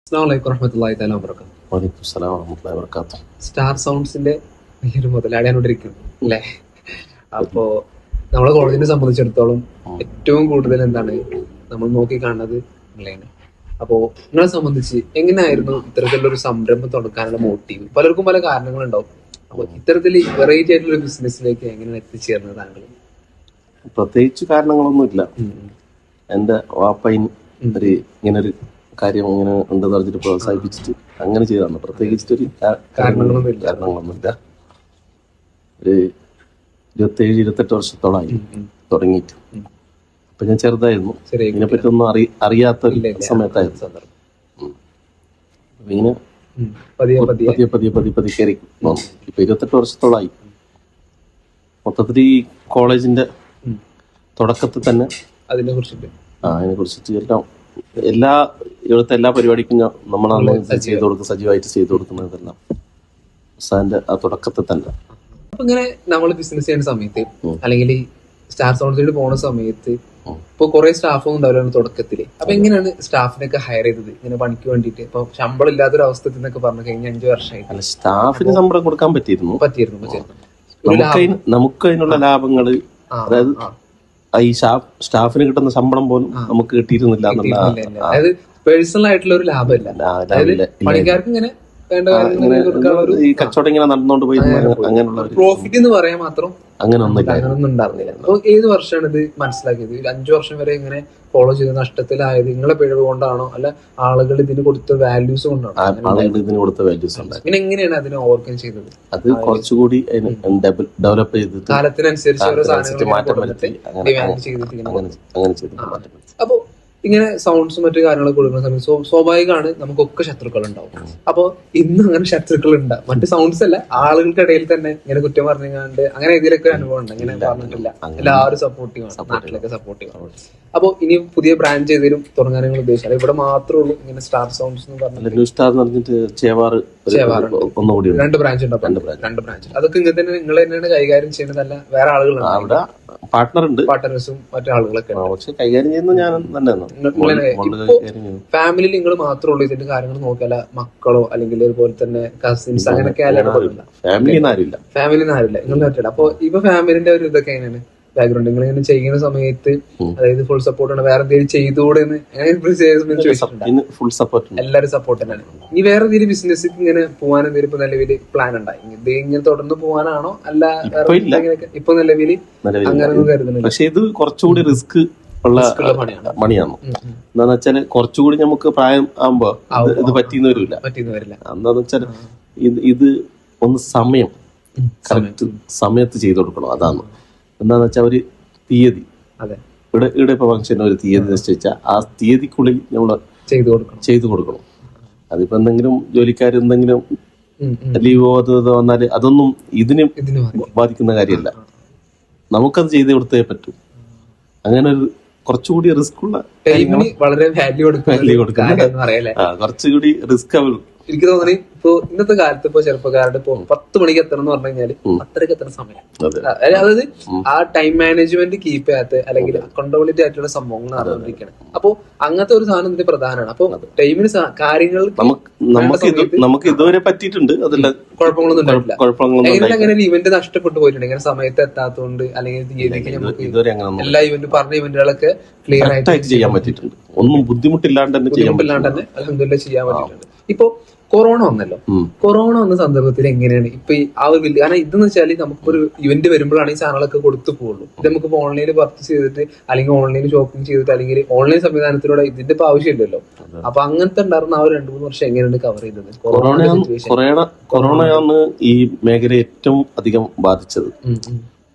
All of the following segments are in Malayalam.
അസ്സലാമു അലൈക്കും വറഹ്മത്തുള്ളാഹി തആല വബറകാതുഹു. വലൈക്കും സലാം വറഹ്മത്തുള്ളാഹി വബറകാതുഹു. സ്റ്റാർ സൗണ്ട്സിന്റെ ഒരു മുതലാളിയാണോണ്ടിരിക്കുന്നു അല്ലേ? അപ്പോ നമ്മളെ കോളേജിനെ സംബന്ധിച്ചിടത്തോളം ഏറ്റവും കൂടുതൽ എന്താണ് നമ്മൾ നോക്കി കാണുന്നത് നിങ്ങളെയാണ്. അപ്പോ നിങ്ങളെ സംബന്ധിച്ച് എങ്ങനെയായിരുന്നു ഇത്തരത്തിലുള്ള ഒരു സംരംഭം തുടങ്ങാനുള്ള മോട്ടീവ്? പലർക്കും പല കാരണങ്ങളുണ്ടാവും. അപ്പൊ ഇത്തരത്തിൽ വെറൈറ്റി ആയിട്ടുള്ള ബിസിനസ്സിലേക്ക് എങ്ങനെയാണ് എത്തിച്ചേർന്നത് താങ്കൾ? പ്രത്യേകിച്ച് കാരണങ്ങളൊന്നുമില്ല. എന്റെ വാപ്പയും ഇങ്ങനൊരു കാര്യം ഇങ്ങനെ ഉണ്ടെന്ന് പറഞ്ഞിട്ട് പ്രോത്സാഹിപ്പിച്ചിട്ട് അങ്ങനെ ചെയ്താണ്. പ്രത്യേകിച്ചിട്ടൊരു കാരണങ്ങളൊന്നുമില്ല. ഒരു 27-28 വർഷത്തോളമായി തുടങ്ങിയിട്ട്. അപ്പൊ ഞാൻ ചെറുതായിരുന്നു, ഇതിനെപ്പറ്റി ഒന്നും അറിയാത്ത സമയത്തായിരുന്നു. ഇങ്ങനെ പതിയെ കയറി വന്നു. ഇപ്പൊ 28 വർഷത്തോളമായി. മൊത്തത്തിൽ ഈ കോളേജിന്റെ തുടക്കത്തിൽ തന്നെ അതിനെ കുറിച്ചിട്ട് ഇവിടുത്തെ എല്ലാ പരിപാടിക്കും നമ്മളാണ് സജീവമായിട്ട് ചെയ്തു കൊടുക്കുന്നതെല്ലാം ഉസ്താദിന്റെ ആ തുടക്കത്തിൽ തന്നെ. അപ്പൊ ഇങ്ങനെ നമ്മൾ ബിസിനസ് ചെയ്യുന്ന സമയത്ത് അല്ലെങ്കിൽ സ്റ്റാർ സൗണ്ട്സിൽ പോണ സമയത്ത് ഇപ്പൊ കുറെ സ്റ്റാഫും ഉണ്ടാവില്ല തുടക്കത്തില്. അപ്പൊ എങ്ങനെയാണ് സ്റ്റാഫിനൊക്കെ ഹയർ ചെയ്തത് ഇങ്ങനെ പണിക്ക് വേണ്ടിട്ട്? ഇപ്പൊ ശമ്പളം ഇല്ലാത്തൊരു അവസ്ഥ എന്നൊക്കെ പറഞ്ഞു കഴിഞ്ഞ 5 വർഷമായിട്ട് സ്റ്റാഫിന് ശമ്പളം കൊടുക്കാൻ പറ്റിയിരുന്നു. നമുക്ക് അതിനുള്ള ലാഭങ്ങള്, അതായത് ഈ സ്റ്റാഫിന് കിട്ടുന്ന ശമ്പളം പോലും നമുക്ക് കിട്ടിയിരുന്നില്ല. അതായത് പേഴ്സണൽ ആയിട്ടുള്ള ഒരു ലാഭമില്ല. അതായത് പണിക്കാർക്ക് ഇങ്ങനെ ഈ കച്ചവടം ഇങ്ങനെ നടന്നുകൊണ്ട് പോയി അങ്ങനെയുള്ള പ്രോഫിറ്റ് എന്ന് പറയാൻ മാത്രം അങ്ങനൊന്നും ഉണ്ടായിരുന്നില്ല. അപ്പൊ ഏത് വർഷമാണ് ഇത് മനസ്സിലാക്കിയത്? 5 വർഷം വരെ ഇങ്ങനെ ഫോളോ ചെയ്ത് നഷ്ടത്തിലായത് നിങ്ങളെ പിഴവ് കൊണ്ടാണോ അല്ല ആളുകൾ ഇതിന് കൊടുത്ത വാല്യൂസ് കൊണ്ടാണോ? ഇതിന് കൊടുത്ത വാല്യൂസ് ഉണ്ട്. പിന്നെ എങ്ങനെയാണ് അതിനെ ഓവർകം ചെയ്തത്? അത് കുറച്ചുകൂടി ഡെവലപ്പ് ചെയ്ത് കാലത്തിനനുസരിച്ച് ഓരോ സാധനങ്ങൾ മാറ്റം വരുത്തി അങ്ങനെ ചെയ്ത്. അപ്പൊ ഇങ്ങനെ സൗണ്ട്സും മറ്റു കാര്യങ്ങളൊക്കെ കൊടുക്കുന്ന സമയത്ത് സ്വാഭാവികമാണ് നമുക്കൊക്കെ ശത്രുക്കൾ ഉണ്ടാവും. അപ്പൊ ഇന്ന് അങ്ങനെ ശത്രുക്കൾ ഉണ്ടാവും. മറ്റു സൗണ്ട്സ് അല്ല, ആളുകൾക്കിടയിൽ തന്നെ ഇങ്ങനെ കുറ്റം പറഞ്ഞാണ്ട് അങ്ങനെ ഇതിലൊക്കെ ഒരു അനുഭവം ഉണ്ട്. ഇങ്ങനെ പറഞ്ഞിട്ടില്ല, എല്ലാവരും സപ്പോർട്ടീവ് ആണ്, നാട്ടിലൊക്കെ സപ്പോർട്ടീവ് ആണ്. അപ്പൊ ഇനി പുതിയ ബ്രാഞ്ച് ഏതെങ്കിലും തുടങ്ങാൻ നിങ്ങൾ ഉദ്ദേശിച്ചാൽ ഇവിടെ മാത്രമേ ഉള്ളൂ ഇങ്ങനെ സ്റ്റാർ സൗണ്ട്സ് എന്ന് പറഞ്ഞിട്ട്? ഒന്നുകൂടി 2 ബ്രാഞ്ച് ഉണ്ട്. 2 ബ്രാഞ്ച്. അതൊക്കെ ഇങ്ങനെ തന്നെ നിങ്ങൾ തന്നെയാണ് കൈകാര്യം ചെയ്യുന്നതല്ല വേറെ ആളുകളുണ്ട്? പാർട്ട്നേഴ്സും മറ്റു ആളുകളൊക്കെ കൈകാര്യം ചെയ്യുന്ന ഞാൻ തന്നെയാണ്. ഫാമിലിയിൽ നിങ്ങൾ മാത്രമേ ഉള്ളൂ ഇതിന്റെ കാര്യങ്ങൾ നോക്കിയാല? മക്കളോ അല്ലെങ്കിൽ അതുപോലെ തന്നെ കസിൻസ് അങ്ങനെയൊക്കെ ഫാമിലിന്ന് ആരില്ല നിങ്ങൾ പറ്റില്ല? അപ്പൊ ഇപ്പൊ ഫാമിലിന്റെ ഒരു ഇതൊക്കെ എങ്ങനെയാണ് ബാക്ക്ഗ്രൗണ്ട്? നിങ്ങൾ ഇങ്ങനെ ചെയ്യുന്ന സമയത്ത് അതായത് ഫുൾ സപ്പോർട്ട് ആണ്? വേറെ എന്തെങ്കിലും ചെയ്തുകൂടെ ഫുൾ സപ്പോർട്ട്, എല്ലാവരും സപ്പോർട്ട് തന്നെയാണ്. ഇനി വേറെ എന്തെങ്കിലും ബിസിനസ് ഇങ്ങനെ പോകാൻ എന്തെങ്കിലും ഇപ്പൊ നിലവിൽ പ്ലാൻ ഉണ്ടായി? ഇത് ഇങ്ങനെ തുടർന്ന് പോകാനാണോ അല്ല ഇപ്പൊ നിലവിൽ അങ്ങനെയൊന്നും കരുതുന്നില്ല? പക്ഷെ ഇത് കുറച്ചുകൂടി റിസ്ക് ഉള്ള പണിയാണ്. എന്താന്ന് വെച്ചാല് കുറച്ചുകൂടി നമുക്ക് പ്രായം ആകുമ്പോ ഇത് പറ്റിയെന്ന് വരില്ല. എന്താന്ന് വെച്ചാൽ ഇത് ഒന്ന് കറക്റ്റ് സമയത്ത് ചെയ്തു കൊടുക്കണം. അതാണ്. എന്താന്ന് വെച്ചാൽ ഒരു തീയതി, ഇവിടെ ഇപ്പൊ ഫംഗ്ഷൻ ഒരു തീയതി നിശ്ചയിച്ചാൽ ആ തീയതിക്കുള്ളിൽ നമ്മൾ ചെയ്തു കൊടുക്കണം. അതിപ്പോ എന്തെങ്കിലും ജോലിക്കാർ എന്തെങ്കിലും ലീവോ അത് വന്നാല് അതൊന്നും ഇതിന് ബാധിക്കുന്ന കാര്യമല്ല. നമുക്കത് ചെയ്ത് കൊടുത്തേ പറ്റൂ. അങ്ങനെ ഒരു കുറച്ചുകൂടി റിസ്ക് ഉള്ള വളരെ വാല്യൂ കൊടുക്കുന്ന കുറച്ചുകൂടി റിസ്ക് ആവുള്ളൂ. എനിക്ക് തോന്നുന്നു ഇപ്പൊ ഇന്നത്തെ കാലത്ത് ഇപ്പൊ ചെറുപ്പക്കാരുടെ ഇപ്പൊ 10 മണിക്ക് എത്തണം എന്ന് പറഞ്ഞു കഴിഞ്ഞാല് അത്രയ്ക്ക് എത്തണ സമയം. അതായത് ആ ടൈം മാനേജ്മെന്റ് കീപ്പ് ചെയ്യാത്ത അല്ലെങ്കിൽ അക്കൗണ്ടബിലിറ്റി ആയിട്ടുള്ള സംഭവങ്ങൾ നടന്നുകൊണ്ടിരിക്കുകയാണ്. അപ്പൊ അങ്ങനത്തെ ഒരു സാധനം ഇതിന്റെ പ്രധാനമാണ്. അപ്പൊ ടൈമിന് കാര്യങ്ങൾ നമുക്ക് ഇതുവരെ പറ്റിയിട്ടുണ്ട്, കുഴപ്പങ്ങളൊന്നും ഉണ്ടായിട്ടില്ല. അങ്ങനെ ഇവന്റ് നഷ്ടപ്പെട്ടു പോയിട്ടുണ്ട് ഇങ്ങനെ സമയത്ത് എത്താത്തതുകൊണ്ട്, അല്ലെങ്കിൽ തീയതിക്ക് നമുക്ക് എല്ലാ ഇവന്റ് പറഞ്ഞ ഇവന്റുകളൊക്കെ ക്ലിയർ ആയിട്ട് ചെയ്യാൻ പറ്റിയിട്ടുണ്ട്. ഒന്നും ബുദ്ധിമുട്ടില്ലാണ്ട് തന്നെ അൽഹംദുലില്ലാഹ് ചെയ്യാൻ പറ്റിയിട്ടുണ്ട്. ഇപ്പൊ കൊറോണ വന്നല്ലോ. കൊറോണ വന്ന സന്ദർഭത്തിൽ എങ്ങനെയാണ് ഇപ്പൊ ആ ഒരു വലിയ, കാരണം ഇതെന്ന് വെച്ചാൽ നമുക്കൊരു ഇവന്റ് വരുമ്പോഴാണ് ഈ സാധനങ്ങളൊക്കെ കൊടുത്തു പോകുള്ളൂ. ഇത് നമുക്ക് ഓൺലൈനിൽ പർച്ചേസ് ചെയ്തിട്ട് അല്ലെങ്കിൽ ഓൺലൈനിൽ ഷോപ്പിംഗ് ചെയ്തിട്ട് അല്ലെങ്കിൽ ഓൺലൈൻ സംവിധാനത്തിലൂടെ ഇതിന്റെ ഇപ്പൊ ആവശ്യമില്ലല്ലോ. അപ്പൊ അങ്ങനത്തെ ഉണ്ടായിരുന്ന ആ ഒരു 2-3 വർഷം എങ്ങനെയാണ് കവർ ചെയ്തത്? കൊറോണയാണ് ഈ മേഖലയെ ഏറ്റവും അധികം ബാധിച്ചത്.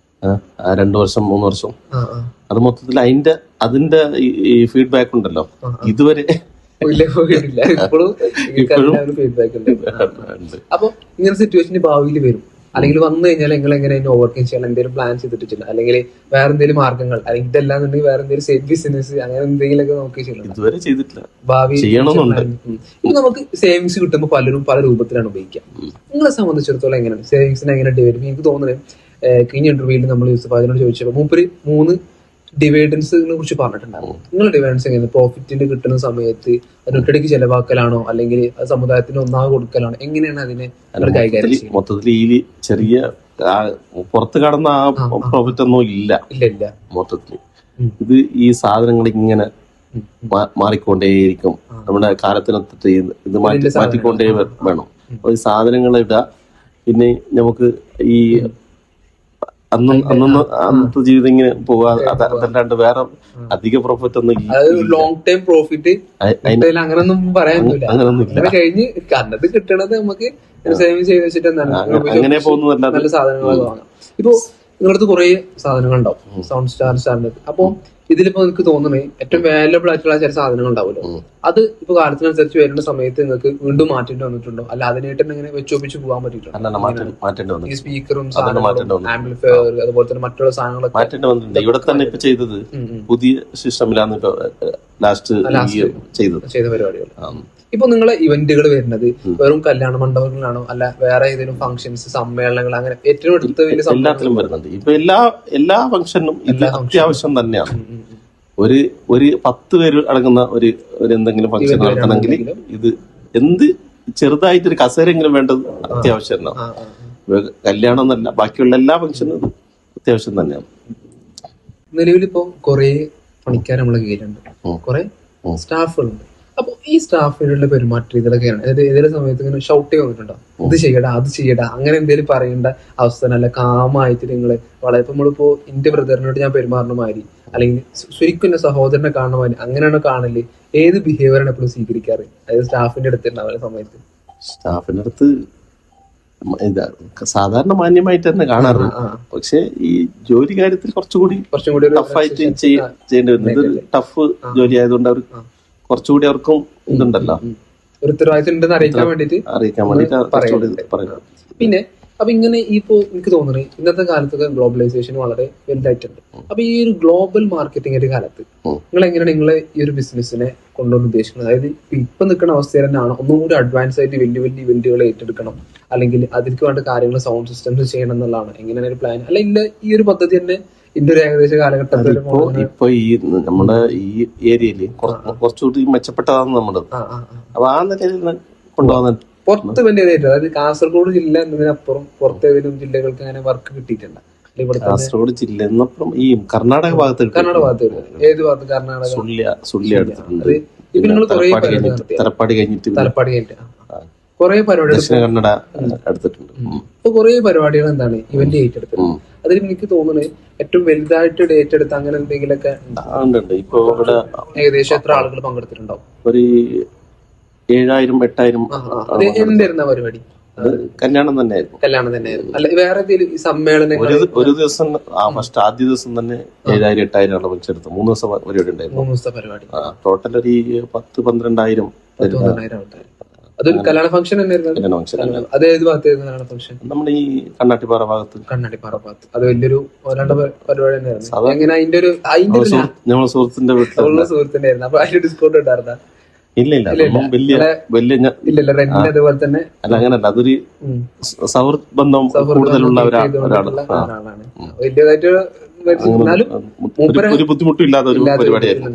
2 വർഷം 3 വർഷം അത് മൊത്തത്തിൽ അതിന്റെ ഈ ഫീഡ്ബാക്ക് ഉണ്ടല്ലോ ഇതുവരെ അപ്പൊ ഇങ്ങനെ സിറ്റുവേഷൻ ഭാവിയിൽ വരും അല്ലെങ്കിൽ വന്നു കഴിഞ്ഞാൽ നിങ്ങൾ എങ്ങനെ ഓവർകം ചെയ്യാൻ എന്തെങ്കിലും പ്ലാൻ ചെയ്തിട്ടില്ല? അല്ലെങ്കിൽ വേറെ എന്തെങ്കിലും മാർഗങ്ങൾ, അല്ലെങ്കിൽ ഇതല്ലാന്നുണ്ടെങ്കിൽ വേറെ എന്തെങ്കിലും സേഫ് ബിസിനസ് അങ്ങനെ എന്തെങ്കിലുമൊക്കെ നോക്കി ചെയ്തിട്ടില്ല? ഭാവി ഇപ്പൊ നമുക്ക് സേവിങ്സ് കിട്ടുമ്പോൾ പലരും പല രൂപത്തിലാണ് ഉപയോഗിക്കുക. നിങ്ങളെ സംബന്ധിച്ചിടത്തോളം എങ്ങനെയാണ് സേവിങ്സിനെ എങ്ങനെ ഡെവലപ്പ്? എനിക്ക് തോന്നുന്നത് കഴിഞ്ഞ ഇന്റർവ്യൂവിൽ നമ്മൾ യൂസഫ് അതിനോട് ചോദിച്ചപ്പോൾ മൂപ്പര് 3 ഡിവൈഡൻസിനെ കുറിച്ച് പറഞ്ഞിട്ടുണ്ടായിരുന്നു. നിങ്ങൾ ഡിവൈഡൻസ് എങ്ങനെ പ്രോഫിറ്റിന്റെ കിട്ടുന്ന സമയത്ത് അത് ഒറ്റയടിക്ക് ചെലവാക്കലാണോ അല്ലെങ്കിൽ സമുദായത്തിന് ഒന്നാകെ കൊടുക്കലാണോ, എങ്ങനെയാണ് അതിനെ കൈകാര്യം ചെയ്യുന്നത്? മൊത്തത്തിൽ ഈ ചെറിയ പുറത്ത് കടന്ന ആ പ്രോഫിറ്റ് ഒന്നും ഇല്ല മൊത്തത്തിൽ. ഇത് ഈ സാധനങ്ങൾ ഇങ്ങനെ മാറിക്കൊണ്ടേയിരിക്കും. നമ്മുടെ കാലത്തിനൊത്തിട്ട് ഇത് മാറ്റിക്കൊണ്ടേ വേണം. ഈ സാധനങ്ങൾ ഇടുക, പിന്നെ നമുക്ക് ഈ അന്നത്തെ ജീവിതം ഇങ്ങനെ പോവാതെ അതല്ലാണ്ട് വേറെ അധിക പ്രോഫിറ്റ് ഒന്നും ലോങ് ടൈം പ്രോഫിറ്റ് അങ്ങനൊന്നും പറയാനൊന്നുമില്ല. കഴിഞ്ഞ് കണ്ടത് കിട്ടണത് നമുക്ക് സേവ് ചെയ്ത് വെച്ചിട്ട് അങ്ങനെ പോകുന്നതല്ല, നല്ല സാധനങ്ങൾ വാങ്ങാം. ഇപ്പൊ നിങ്ങളടുത്ത് കുറെ സാധനങ്ങൾ ഉണ്ടാവും സൗണ്ട് സ്റ്റാറിന്റെ. അപ്പൊ ഇതിലിപ്പോ എനിക്ക് തോന്നുന്നത് ഏറ്റവും വാല്യബിൾ ആയിട്ടുള്ള ചില സാധനങ്ങൾ ഉണ്ടാവുമല്ലോ, അത് ഇപ്പൊ കാലത്തിനനുസരിച്ച് വരുന്ന സമയത്ത് നിങ്ങൾക്ക് വീണ്ടും മാറ്റേണ്ടി വന്നിട്ടുണ്ടോ? അല്ല അതിനായിട്ട് ഇങ്ങനെ വെച്ചൊപ്പിച്ച് പോകാൻ പറ്റിയിട്ടുണ്ടോ? ഈ സ്പീക്കറും ആംപ്ലിഫയർ അതുപോലെ തന്നെ മറ്റുള്ള സാധനങ്ങളൊക്കെ മാറ്റേണ്ടി വന്നിട്ടുണ്ട്. ഇവിടെ തന്നെ ഇപ്പൊ ചെയ്തത് പുതിയ സിസ്റ്റമിലാണ് ഇപ്പൊ ലാസ്റ്റ് ചെയ്ത പരിപാടികൾ. ഇപ്പൊ നിങ്ങളെ ഇവന്റുകൾ വരുന്നത് വെറും കല്യാണ മണ്ഡപങ്ങളാണോ അല്ല വേറെ ഏതെങ്കിലും ഫംഗ്ഷൻസ്, സമ്മേളനങ്ങൾ, അങ്ങനെ ഏറ്റവും അടുത്ത വലിയ എല്ലാത്തിലും വരുന്നുണ്ട്. ഇപ്പൊ എല്ലാ ഫംഗ്ഷനും ഇത് അത്യാവശ്യം തന്നെയാണ്. ഒരു 10 പേര് അടങ്ങുന്ന ഒരു എന്തെങ്കിലും ഫംഗ്ഷൻ നടത്തണമെങ്കിൽ ഇത് എന്ത് ചെറുതായിട്ടൊരു കസേരെങ്കിലും വേണ്ടത് അത്യാവശ്യം തന്നെയാണ്. കല്യാണം എന്നല്ല, ബാക്കിയുള്ള എല്ലാ ഫംഗ്ഷനും ഇത് അത്യാവശ്യം തന്നെയാണ്. നിലവിലിപ്പോ കുറെ പണിക്കാർ നമ്മളെ കീഴിലുണ്ട്, കുറെ സ്റ്റാഫുകളുണ്ട്. അപ്പൊ ഈ സ്റ്റാഫിനുള്ള പെരുമാറ്റ രീതികളൊക്കെയാണ്. അതായത് ഏതെങ്കിലും സമയത്ത് ഇങ്ങനെ ഷൗട്ട് ചെയ്ത് വന്നിട്ടുണ്ടോ, ഇത് ചെയ്യടാ അത് ചെയ്യടാ അങ്ങനെ എന്തെങ്കിലും പറയേണ്ട അവസ്ഥ? നല്ല കാമായിട്ട് നിങ്ങള് വളരെ ഇപ്പൊ നമ്മളിപ്പോ എന്റെ ബ്രദറിനോട് ഞാൻ പെരുമാറുന്ന മാതിരി അല്ലെങ്കിൽ ശരിക്കും എന്റെ സഹോദരനെ കാണുന്ന മാതിരി അങ്ങനെയാണ് കാണല്? ഏത് ബിഹേവിയറാണ് എപ്പോഴും സ്വീകരിക്കാറ്? അതായത് സ്റ്റാഫിന്റെ അടുത്ത് ഉണ്ടാവുന്ന സമയത്ത് സ്റ്റാഫിന്റെ അടുത്ത് സാധാരണ മാന്യമായിട്ട് തന്നെ കാണാറുണ്ട്. പക്ഷെ ഈ ജോലി കാര്യത്തിൽ കുറച്ചുകൂടി ടഫായിട്ട് ചെയ്യേണ്ടി വരുന്നത്. ഇത് ടഫ് ജോലി ആയതുകൊണ്ട് അവർ കുറച്ചുകൂടി അവർക്കും ഇതുണ്ടല്ലോ, ഒരു ഉത്തരവാദിത്തം അറിയിക്കാൻ വേണ്ടിട്ട് പറയുന്നത്. പിന്നെ അപ്പൊ ഇങ്ങനെ ഇപ്പോ എനിക്ക് തോന്നുന്നത് ഇന്നത്തെ കാലത്തൊക്കെ ഗ്ലോബലൈസേഷൻ വളരെ വലുതായിട്ടുണ്ട്. അപ്പൊ ഈ ഒരു ഗ്ലോബൽ മാർക്കറ്റിംഗിന്റെ കാലത്ത് നിങ്ങൾ എങ്ങനെയാണ് നിങ്ങളെ ഈ ഒരു ബിസിനസ്സിനെ കൊണ്ടുവന്ന് ഉദ്ദേശിക്കുന്നത്? അതായത് ഇപ്പൊ നിൽക്കുന്ന അവസ്ഥ തന്നെയാണോ ഒന്നും കൂടി അഡ്വാൻസ് ആയിട്ട് വലിയ വലിയ ഇവന്റുകൾ ഏറ്റെടുക്കണം, അല്ലെങ്കിൽ അതിലേക്ക് വേണ്ട കാര്യങ്ങൾ സൗണ്ട് സിസ്റ്റംസ് ചെയ്യണം എന്നുള്ളതാണ് എങ്ങനെയാണ് ഒരു പ്ലാൻ? അല്ല ഇല്ല ഈ ഒരു പദ്ധതി തന്നെ ഇതിന്റെ ഒരു ഏകദേശ കാലഘട്ടത്തിൽ ഇപ്പൊ ഈ നമ്മുടെ ഈ ഏരിയയില് കുറച്ചുകൂടി മെച്ചപ്പെട്ടതാണ് നമ്മുടെ. അപ്പൊ ആ നിലയിൽ കൊണ്ടുപോകാൻ പുറത്ത് വലിയ അതായത് കാസർഗോഡ് ജില്ല എന്നതിനപ്പുറം പുറത്ത് ഏതെങ്കിലും ജില്ലകൾക്ക് അങ്ങനെ വർക്ക് കിട്ടിയിട്ടുണ്ട്? കാസർഗോഡ് ജില്ല എന്നപ്പുറം ഈ കർണാടക ഭാഗത്ത് ഏത് ഭാഗത്ത്? കർണാടക സുള്ളി എടുത്തിട്ടുണ്ട്. തലപ്പാടി കഴിഞ്ഞിട്ട് കുറെ പരിപാടികൾ കന്നഡ എടുത്തിട്ടുണ്ട്. ഇപ്പൊ കുറെ പരിപാടികൾ എന്താണ് ഇവന്റ് ഏറ്റെടുത്തിട്ടുണ്ട്. അതിൽ എനിക്ക് തോന്നുന്നത് ഏറ്റവും വലുതായിട്ട് ഡേറ്റ് എടുത്ത് അങ്ങനെ എന്തെങ്കിലുമൊക്കെ ഇപ്പൊ ഇവിടെ ഏകദേശം എത്ര ആളുകൾ പങ്കെടുത്തിട്ടുണ്ടാവും? ഒരു 7000-8000. എന്തായിരുന്ന പരിപാടി? കല്യാണം തന്നെയായിരുന്നു. അല്ല വേറെ എന്തെങ്കിലും സമ്മേളനം? ഒരു ദിവസം ഫസ്റ്റ് ആദ്യ ദിവസം തന്നെ 7000-8000 ആളെ വിളിച്ചെടുത്തു. 3 ദിവസം പരിപാടി ഉണ്ടായിരുന്നു. 3 ദിവസത്തെ പരിപാടി ടോട്ടൽ ഒരു 10-12,000. അതൊരു കല്യാണ ഫംഗ്ഷൻ തന്നെയായിരുന്നു. അത് ഏത് ഭാഗത്തായിരുന്നു കല്യാണ ഫംഗ്ഷൻ? നമ്മുടെ ഈ കണ്ണാട്ടിപ്പാറ ഭാഗത്ത്. അത് വലിയൊരു പരിപാടി തന്നെയായിരുന്നു. എങ്ങനെ അതിന്റെ ഒരു ഞങ്ങളെ സുഹൃത്തിന്റെ ആയിരുന്നു. അപ്പൊ അതിന്റെ ഡിസ്കൗണ്ട് ഉണ്ടായിരുന്ന? ഇല്ല അതുപോലെ തന്നെ അല്ല, അങ്ങനല്ല, അതൊരു സൗഹൃദ ബന്ധം കൂടുതലുള്ള ഒരാളാണ്. വലിയതായിട്ട് ഒരു ബുദ്ധിമുട്ടും ഇല്ലാത്ത ഒരു പരിപാടിയായിരുന്നു.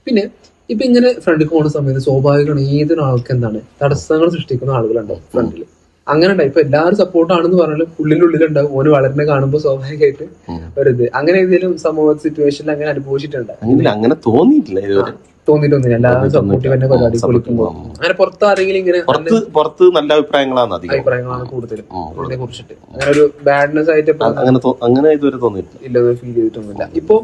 പിന്നെ ഇപ്പൊ ഇങ്ങനെ ഫ്രണ്ടിൽ പോകുന്ന സമയത്ത് സ്വാഭാവികമാണ് ഏതൊരാൾക്ക് എന്താണ് തടസ്സങ്ങൾ സൃഷ്ടിക്കുന്ന ആളുകളുണ്ടാവും ഫ്രണ്ടിൽ. അങ്ങനെ ഉണ്ടാവും. ഇപ്പൊ എല്ലാവരും സപ്പോർട്ടാണെന്ന് പറഞ്ഞാലും ഉള്ളിലുണ്ടാവും ഓന് വളരുന്ന കാണുമ്പോൾ സ്വാഭാവികമായിട്ട് ഒരിത്. അങ്ങനെ ഏതെങ്കിലും സമൂഹ സിറ്റുവേഷനിൽ അങ്ങനെ അനുഭവിച്ചിട്ടുണ്ട്? അങ്ങനെ തോന്നിയിട്ടൊന്നുമില്ല. എല്ലാവരും സപ്പോർട്ടീവ് തന്നെ പരിപാടി കൊടുക്കുമ്പോൾ അങ്ങനെ പുറത്ത് ആരെങ്കിലും ഇങ്ങനെ പുറത്ത് നല്ല അഭിപ്രായങ്ങളാണ് കൂടുതലും ഇതിനെ കുറിച്ചിട്ട്. അങ്ങനെ ഒരു ബാഡ്നെസ് ആയിട്ട് അങ്ങനെ ഇതുവരെ തോന്നിയിട്ടില്ല. ഇല്ല, ഫീൽ ചെയ്തിട്ടൊന്നുമില്ല. ഇപ്പൊ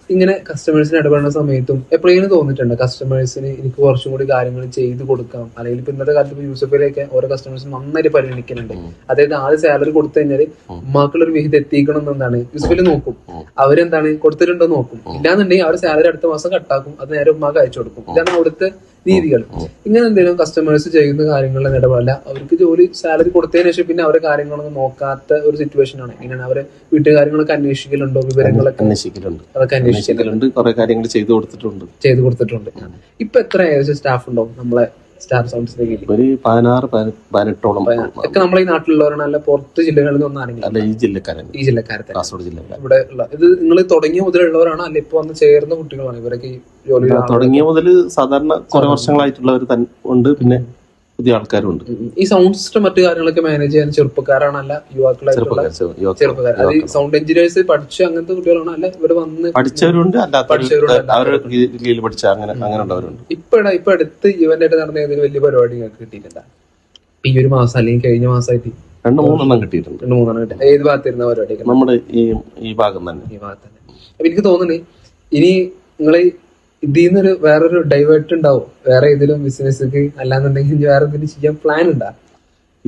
ഇങ്ങനെ കസ്റ്റമേഴ്സിന് ഇടപെടുന്ന സമയത്തും എപ്പോഴെങ്കിലും തോന്നിയിട്ടുണ്ട് കസ്റ്റമേഴ്സിന് എനിക്ക് കുറച്ചും കൂടി കാര്യങ്ങൾ ചെയ്ത് കൊടുക്കാം? അല്ലെങ്കിൽ ഇപ്പൊ ഇന്നത്തെ കാലത്ത് ഇപ്പൊ യൂസഫിലൊക്കെ ഓരോ കസ്റ്റമേഴ്സിന് നന്നായിട്ട് പരിഗണിക്കുന്നുണ്ട്. അതായത് ആദ്യം സാലറി കൊടുത്തു കഴിഞ്ഞാല് ഉമ്മാക്കുള്ള ഒരു വിഹിതം എത്തിക്കണം എന്നാണ് യൂസഫില് നോക്കും. അവരെന്താണ് കൊടുത്തിട്ടുണ്ടോ നോക്കും. ഇല്ലാന്നുണ്ടെങ്കിൽ അവർ സാലറി അടുത്ത മാസം കട്ടാക്കും, അത് നേരെ ഉമ്മാക്ക് അയച്ചു കൊടുക്കും. ഇതാണ് അവിടുത്തെ രീതികൾ. ഇങ്ങനെ എന്തെങ്കിലും കസ്റ്റമേഴ്സ് ചെയ്യുന്ന കാര്യങ്ങളിൽ ഇടപെടില്ല. അവർക്ക് ജോലി സാലറി കൊടുത്തതിന് ശേഷം പിന്നെ അവരെ കാര്യങ്ങളൊന്നും നോക്കാത്ത ഒരു സിറ്റുവേഷൻ ആണ്. ഇങ്ങനെയാണ് അവരെ വീട്ടുകാര്യങ്ങളൊക്കെ അന്വേഷിക്കലുണ്ടോ? വിവരങ്ങളൊക്കെ അതൊക്കെ അന്വേഷിക്കലുണ്ട്. കുറെ കാര്യങ്ങൾ ചെയ്തു കൊടുത്തിട്ടുണ്ട്. ഇപ്പൊ എത്ര ഏകദേശം സ്റ്റാഫ് ഉണ്ടാവും നമ്മളെ സ്റ്റാർ സൗണ്ട്സിന്റെ ഒരു 16-18 ഒക്കെ നമ്മളെ ഈ നാട്ടിലുള്ളവരാണ്, അല്ല പുറത്ത് ജില്ലകളിൽ നിന്ന് ഒന്നാണെങ്കിൽ അല്ല ഈ ജില്ലക്കാരൻ, ഈ ജില്ലക്കാരെ കാസർഗോഡ് ജില്ലക്കാരൻ. ഇവിടെ ഉള്ള ഇത് നിങ്ങൾ തുടങ്ങിയ മുതലുള്ളവരാണോ, അല്ല ഇപ്പൊ വന്ന് ചേർന്ന കുട്ടികളാണ് ഇവരൊക്കെ ഈ ജോലി തുടങ്ങിയ മുതൽ സാധാരണ കുറെ വർഷങ്ങളായിട്ടുള്ളവർ ഉണ്ട്, പിന്നെ പുതിയ ആൾക്കാരും ഉണ്ട്. ഈ സൗണ്ട് സിസ്റ്റം മറ്റു കാര്യങ്ങളൊക്കെ മാനേജ് ചെയ്യാൻ ചെറുപ്പക്കാരാണല്ല യുവാക്കളായിട്ടുള്ള ചെറുപ്പക്കാർ, അത് സൗണ്ട് എഞ്ചിനീയേഴ്സ് പഠിച്ച അങ്ങനത്തെ കുട്ടികളാണോ, അല്ല ഇവര് വന്ന് പഠിച്ചവരുണ്ട്, അവരുടെ പഠിച്ച അങ്ങനെ ഉള്ളവരുണ്ട്. ഇപ്പൊ അടുത്ത് ഇവന്റ് ആയിട്ട് നടന്ന ഏതെങ്കിലും വലിയ പരിപാടി നിങ്ങൾക്ക് കിട്ടിയിട്ടില്ല ഈ ഒരു മാസം അല്ലെങ്കിൽ കഴിഞ്ഞ മാസമായിട്ട്? 2-3 കിട്ടിയിട്ടുണ്ട്. 2-3 കിട്ടി. ഏത് ഭാഗത്തിരുന്ന പരിപാടി? നമ്മുടെ ഈ ഭാഗം തന്നെ. ഈ ഭാഗത്ത് തന്നെ. അപ്പൊ എനിക്ക് തോന്നുന്നു ഇനി നിങ്ങള് ഇതിൽ നിന്നൊരു വേറൊരു ഡൈവേർട്ട് ഉണ്ടാവും, വേറെ ഏതെങ്കിലും ബിസിനസ്ക്ക് അല്ലാന്നുണ്ടെങ്കിൽ വേറെ എന്തെങ്കിലും ചെയ്യാൻ പ്ലാൻ ഉണ്ടാ?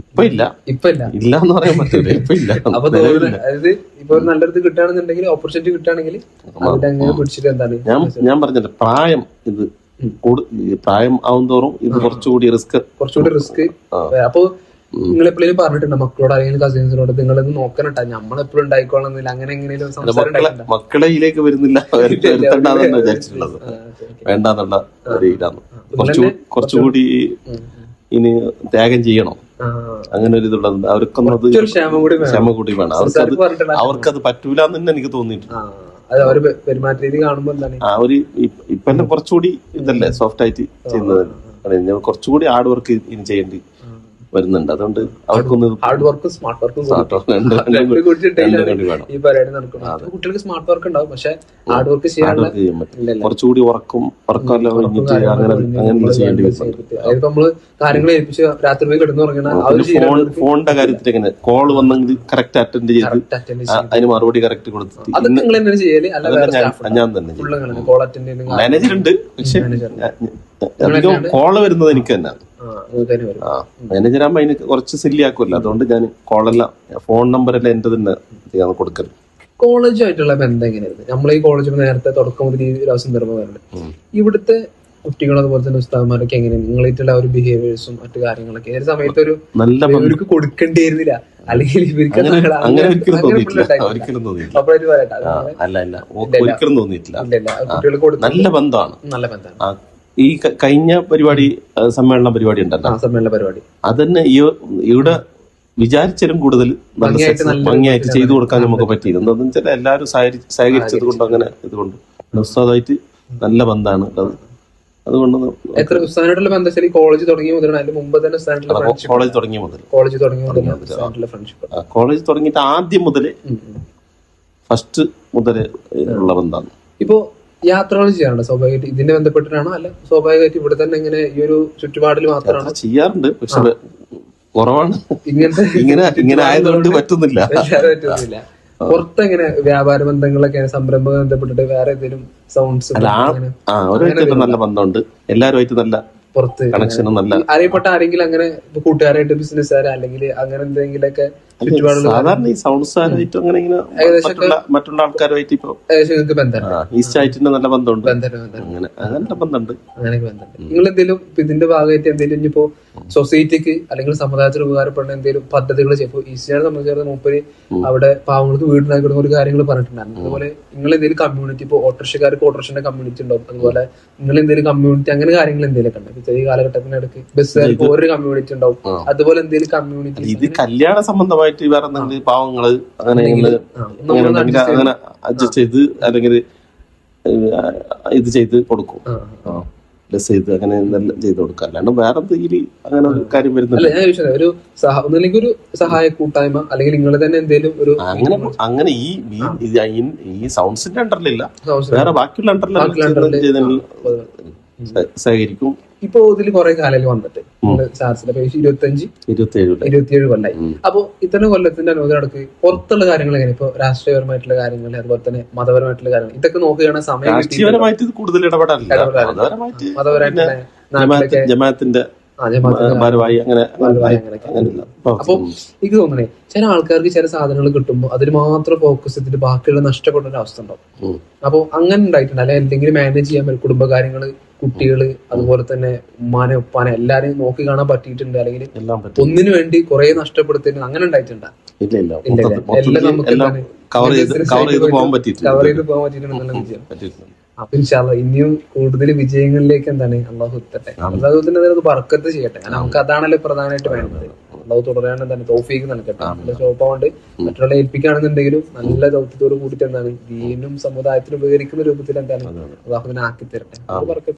ഇപ്പൊ ഇല്ല എന്ന് പറയാൻ പറ്റില്ല. ഇപ്പൊ ഇല്ല. അപ്പൊ അതായത് ഇപ്പൊ നല്ലൊരു കിട്ടുകയാണെന്നുണ്ടെങ്കിൽ, ഓപ്പർച്യൂണിറ്റി കിട്ടുകയാണെങ്കിൽ അങ്ങനെ പിടിച്ചിട്ട് എന്താണ് ഞാൻ പറഞ്ഞില്ല, പ്രായം ആവും തോറും ഇത് കുറച്ചുകൂടി റിസ്ക്. അപ്പൊ നിങ്ങൾ എപ്പോഴും പറഞ്ഞിട്ടുണ്ട് മക്കളോട് അല്ലെങ്കിൽ കസിൻസിനോട് നിങ്ങളൊന്ന് നോക്കണട്ടാ, നമ്മളെപ്പോഴും ഉണ്ടായിക്കോളന്നില്ല, അങ്ങനെ എങ്ങനെയും മക്കളയിലേക്ക് വരുന്നില്ല, വരുത്തണ്ടെന്നാണ് വിചാരിച്ചിട്ടുള്ളത്. വേണ്ടെന്നുള്ള ഒരു ഇതാണ്. കുറച്ചുകൂടി ഇനി ത്യാഗം ചെയ്യണം, അങ്ങനെ ഒരു ഇതുള്ളത്. അവർക്കൊന്നത് ക്ഷമ കൂടി വേണം. അവർക്കത് പറ്റൂല എന്ന് തന്നെ എനിക്ക് തോന്നിയിട്ടുണ്ട്. പെരുമാറ്റ രീതി കാണുമ്പോ ഇപ്പൊ എല്ലാം കുറച്ചുകൂടി ഇതല്ലേ സോഫ്റ്റ് ആയിട്ട് ചെയ്യുന്നത്. കുറച്ചുകൂടി ഹാർഡ് വർക്ക് ഇനി ചെയ്യേണ്ടി വരുന്നുണ്ട്. അതുകൊണ്ട് അവർക്കൊന്ന് ഹാർഡ് വർക്കും സ്മാർട്ട് വർക്കും ഈ പരിപാടി നടക്കണം. കുട്ടികൾക്ക് സ്മാർട്ട് വർക്ക് ഉണ്ടാവും, പക്ഷെ ഹാർഡ് വർക്ക് ചെയ്യാൻ കുറച്ചുകൂടി ഉറക്കമല്ല അങ്ങനെ ചെയ്യേണ്ടി വരും. അതിപ്പോ നമ്മള് കാര്യങ്ങൾ ഏൽപ്പിച്ച് രാത്രി പോയി കിടന്നുറങ്ങണ ഫോണിന്റെ കാര്യത്തിൽ എങ്ങനെ കോള് വന്നെങ്കിൽ കറക്റ്റ് അറ്റൻഡ് ചെയ്ത് അതിന് മറുപടി കറക്റ്റ് കൊടുത്തിട്ട് അത് നിങ്ങൾ തന്നെ ചെയ്യല്? ഞാൻ തന്നെ കോൾ അറ്റൻഡ് ചെയ്യുന്ന മാനേജർ ഉണ്ട്, പക്ഷെ അധികം കോള് വരുന്നത് എനിക്ക് തന്നെ. മാനേജറാകുമ്പോ അതിന് കുറച്ച് സില്ലിയാക്കുമല്ലോ, അതുകൊണ്ട് ഞാൻ കോളെല്ലാം ഫോൺ നമ്പറെല്ലാം എന്റെ തന്നെ ചെയ്യാൻ കൊടുക്കല്. കോളേജുമായിട്ടുള്ള ബന്ധം എങ്ങനെയായിരുന്നു? നമ്മളെ ഈ കോളേജ് നേരത്തെ തുടക്കം മുതൽ ഈ ഒരു സന്ദർഭം വരുന്നുണ്ട്. ഇവിടുത്തെ കുട്ടികളും അതുപോലെ തന്നെ ഉസ്താദന്മാരൊക്കെ എങ്ങനെയാണ് നിങ്ങളായിട്ടുള്ള ഒരു ബിഹേവിയേഴ്സും മറ്റു കാര്യങ്ങളൊക്കെ ഏത് സമയത്ത് ഒരു ഇവർക്ക് കൊടുക്കേണ്ടിയിരുന്നില്ല, അല്ലെങ്കിൽ ഇവർക്ക് നല്ല ബന്ധമാണ്. ഈ കഴിഞ്ഞ പരിപാടി സമ്മേളന പരിപാടി ഉണ്ടല്ലോ, അതന്നെ ഇവിടെ വിചാരിച്ചാലും കൂടുതൽ ഭംഗിയായിട്ട് ചെയ്തു കൊടുക്കാൻ നമുക്ക് പറ്റിയത്. എന്താണെന്ന് വെച്ചാൽ എല്ലാവരും സഹകരിച്ചത് കൊണ്ട് അങ്ങനെ ഇതുകൊണ്ട് ഉസ്താദായിട്ട് നല്ല ബന്ധമാണ് ഉള്ളത്. അതുകൊണ്ട് എത്ര ഉസ്താദിനായിട്ടുള്ള ബന്ധം കോളേജ് തുടങ്ങിയ മുതലാണ്? അതിന് മുമ്പ് തന്നെ കോളേജ് തുടങ്ങിയ മുതൽ കോളേജ് തുടങ്ങിയിട്ട് ആദ്യം മുതൽ ഫസ്റ്റ് മുതൽ ഉള്ള ബന്ധമാണ്. ഇപ്പൊ യാത്രകൾ ചെയ്യാറുണ്ട് സ്വാഭാവികമായിട്ട് ഇതിനെ ബന്ധപ്പെട്ടിട്ടാണോ, അല്ല സ്വാഭാവികമായിട്ട് ഇവിടെ തന്നെ ഇങ്ങനെ ഈ ഒരു ചുറ്റുപാടിൽ മാത്രമാണോ? ചെയ്യാറുണ്ട്, പക്ഷെ കുറവാണ്. ഇങ്ങനെ ആയതുകൊണ്ട് പറ്റുന്നില്ല. പുറത്തെങ്ങനെ വ്യാപാര ബന്ധങ്ങളൊക്കെ സംരംഭം ബന്ധപ്പെട്ടിട്ട് വേറെ ഏതെങ്കിലും സൗണ്ട്സ്? ഓരോരുത്തരും നല്ല ബന്ധമുണ്ട്, എല്ലാവരുമായിട്ട് നല്ല പുറത്ത് കണക്ഷനും നല്ല അറിയപ്പെട്ട ആരെങ്കിലും അങ്ങനെ കൂട്ടുകാരായിട്ട് ബിസിനസ്സുകാർ അല്ലെങ്കിൽ അങ്ങനെ എന്തെങ്കിലുമൊക്കെ ചുറ്റുപാടുള്ള സാധാരണ ഈ സൗണ്ട്സുകാരായിട്ടും അങ്ങനെ മറ്റുള്ള ആൾക്കാരുമായിട്ട് ഇപ്പൊ ഈസ്റ്റ് ആയിട്ട് നല്ല ബന്ധമുണ്ട്. അങ്ങനത്തെ ബന്ധമുണ്ട്. നിങ്ങൾ എന്തെങ്കിലും ഇതിന്റെ ഭാഗമായിട്ട് എന്തെങ്കിലും ഇനിയിപ്പോ സൊസൈറ്റിക്ക് അല്ലെങ്കിൽ സമുദായത്തിന് ഉപകാരപ്പെടുന്ന എന്തെങ്കിലും പദ്ധതികൾ ചെയ്യപ്പോ ഈസ്റ്റിനെ സംബന്ധിച്ചിടത്തോളം മൂപ്പര് അവിടെ പാവങ്ങൾക്ക് വീടുണ്ടാക്കി കൊടുക്കുന്ന ഒരു കാര്യങ്ങൾ പറഞ്ഞിട്ടുണ്ടായിരുന്നു. അതുപോലെ നിങ്ങൾ എന്തെങ്കിലും കമ്മ്യൂണിറ്റി ഇപ്പൊ ഓട്ടോറിക്ഷക്കാർക്ക് ഓട്ടോറിക്ഷന്റെ കമ്മ്യൂണിറ്റി ഉണ്ടാവും, അതുപോലെ നിങ്ങൾ എന്തെങ്കിലും കമ്മ്യൂണിറ്റി അങ്ങനെ കാര്യങ്ങൾ എന്തെങ്കിലുമൊക്കെ ഉണ്ട് ഈ കാലഘട്ടത്തിനിടയ്ക്ക് ബസ്സുകാർക്ക് ഓരോ കമ്മ്യൂണിറ്റി ഉണ്ടാവും, അതുപോലെ എന്തെങ്കിലും കമ്മ്യൂണിറ്റി. ഇത് കല്യാണ സംബന്ധമായിട്ട് വേറെ എന്തെങ്കിലും പാവങ്ങള് അങ്ങനെ അഡ്ജസ്റ്റ് ചെയ്ത് അല്ലെങ്കിൽ ഇത് ചെയ്ത് കൊടുക്കും, ഡ്രസ് ചെയ്ത് അങ്ങനെ എന്തെല്ലാം ചെയ്ത് കൊടുക്കാം. അല്ലാണ്ട് വേറെ എന്തെങ്കിലും അങ്ങനെ ഒരു കാര്യം വരുന്നില്ല. ഞാൻ ചോദിച്ചത് ഒരു ഒന്നല്ലെങ്കിൽ ഒരു സഹായ കൂട്ടായ്മ അല്ലെങ്കിൽ നിങ്ങൾ തന്നെ എന്തെങ്കിലും ഒരു അങ്ങനെ ഈ സൗണ്ട്സിന്റെ അണ്ടറിലില്ല, വേറെ ബാക്കിയുള്ള അണ്ടറിൽ സഹകരിക്കും. ഇപ്പൊ ഇതിൽ കുറെ കാലം വന്നിട്ട് 27 കൊല്ലായി. അപ്പൊ ഇത്തരം കൊല്ലത്തിന്റെ അനുഭവത്തിനടക്ക് പുറത്തുള്ള കാര്യങ്ങൾ എങ്ങനെ ഇപ്പൊ രാഷ്ട്രീയപരമായിട്ടുള്ള കാര്യങ്ങൾ അതുപോലെ തന്നെ മതപരമായിട്ടുള്ള കാര്യങ്ങൾ ഇതൊക്കെ നോക്കുകയാണെങ്കിൽ സമയം രാഷ്ട്രീയപരമായിട്ട് കൂടുതൽ മതപരമായിട്ട് ജമാഅത്തിന്റെ ഭാരവാഹി അങ്ങനെ. അപ്പൊ എനിക്ക് തോന്നണേ ചില ആൾക്കാർക്ക് ചില സാധനങ്ങൾ കിട്ടുമ്പോൾ അതിന് മാത്രം ഫോക്കസ് ചെയ്തിട്ട് ബാക്കിയുള്ള നഷ്ടപ്പെടുന്ന ഒരു അവസ്ഥ ഉണ്ടാവും. അപ്പൊ അങ്ങനെ ഉണ്ടായിട്ടുണ്ട് അല്ലെ? എന്തെങ്കിലും മാനേജ് ചെയ്യാൻ പറ്റും കുടുംബകാര്യങ്ങള്, കുട്ടികള്, അതുപോലെ തന്നെ ഉമ്മാനെ ഉപ്പാനെ എല്ലാരെയും നോക്കി കാണാൻ പറ്റിയിട്ടുണ്ട്, അല്ലെങ്കിൽ ഒന്നിനു വേണ്ടി കുറെ നഷ്ടപ്പെടുത്തിയിട്ടുണ്ട്, അങ്ങനെ ഉണ്ടായിട്ടുണ്ടോ? എല്ലാം നമുക്ക് കവർ ചെയ്ത് പോകാൻ പറ്റിയിട്ടുണ്ടെന്നുള്ള വിജയം. അപ്പൊ ഇൻഷാ അല്ലാഹ് ഇനിയും കൂടുതൽ വിജയങ്ങളിലേക്ക് എന്താണ് അള്ളാഹു എത്തട്ടെ. അള്ളാഹു അത് ബർക്കത്ത് ചെയ്യട്ടെ. കാരണം നമുക്ക് അതാണല്ലോ പ്രധാനമായിട്ട് വേണ്ടത്. അള്ളാഹു തുടരാൻ എന്താണ് തൗഫീഖ് നൽകട്ടെ. നല്ല ഷോപ്പാണ്ട് മറ്റുള്ള ഏൽപ്പിക്കുകയാണെന്നുണ്ടെങ്കിലും നല്ല ദൗത്യത്തോട് കൂടിയിട്ട് എന്താണ് ദീനും സമുദായത്തിനും ഉപകരിക്കുന്ന രൂപത്തിൽ എന്താണ് അള്ളാഹുവിനെ ആക്കി തരട്ടെ. അത് ബർക്കത്ത്